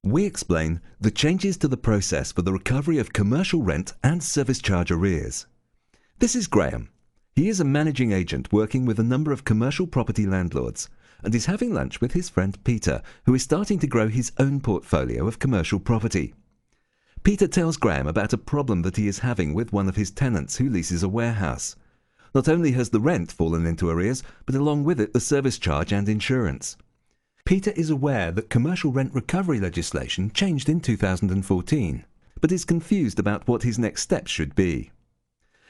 We explain the changes to the process for the recovery of commercial rent and service charge arrears. This is Graham. He is a managing agent working with a number of commercial property landlords and is having lunch with his friend Peter, who is starting to grow his own portfolio of commercial property. Peter tells Graham about a problem that he is having with one of his tenants who leases a warehouse. Not only has the rent fallen into arrears, but along with it the service charge and insurance. Peter is aware that commercial rent recovery legislation changed in 2014, but is confused about what his next steps should be.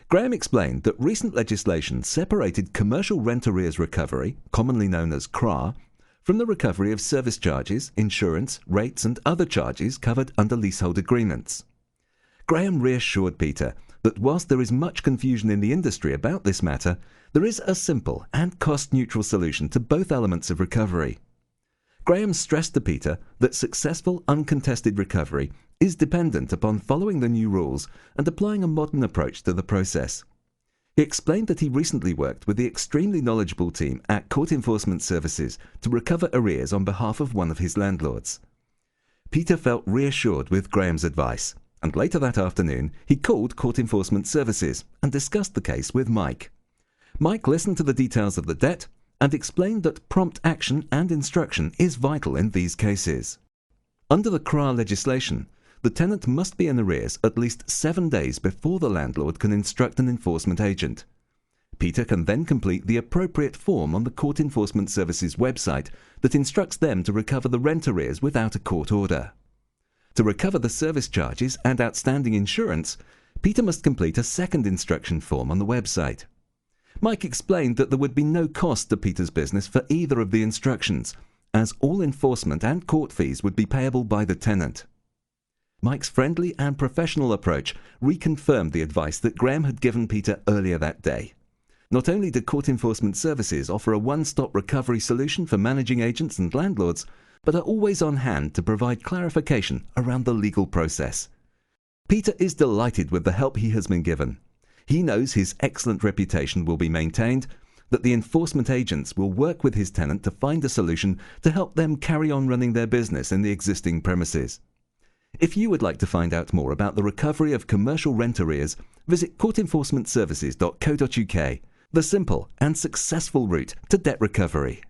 Graham explained that recent legislation separated commercial rent arrears recovery, commonly known as CRAR, from the recovery of service charges, insurance, rates and other charges covered under leasehold agreements. Graham reassured Peter that whilst there is much confusion in the industry about this matter, there is a simple and cost-neutral solution to both elements of recovery. Graham stressed to Peter that successful uncontested recovery is dependent upon following the new rules and applying a modern approach to the process. He explained that he recently worked with the extremely knowledgeable team at Court Enforcement Services to recover arrears on behalf of one of his landlords. Peter felt reassured with Graham's advice, and later that afternoon he called Court Enforcement Services and discussed the case with Mike. Mike listened to the details of the debt and explained that prompt action and instruction is vital in these cases. Under the CRAR legislation, the tenant must be in arrears at least 7 days before the landlord can instruct an enforcement agent. Peter can then complete the appropriate form on the Court Enforcement Services website that instructs them to recover the rent arrears without a court order. To recover the service charges and outstanding insurance, Peter must complete a second instruction form on the website. Mike explained that there would be no cost to Peter's business for either of the instructions, as all enforcement and court fees would be payable by the tenant. Mike's friendly and professional approach reconfirmed the advice that Graham had given Peter earlier that day. Not only do Court Enforcement Services offer a one-stop recovery solution for managing agents and landlords, but are always on hand to provide clarification around the legal process. Peter is delighted with the help he has been given. He knows his excellent reputation will be maintained, that the enforcement agents will work with his tenant to find a solution to help them carry on running their business in the existing premises. If you would like to find out more about the recovery of commercial rent arrears, visit courtenforcementservices.co.uk, the simple and successful route to debt recovery.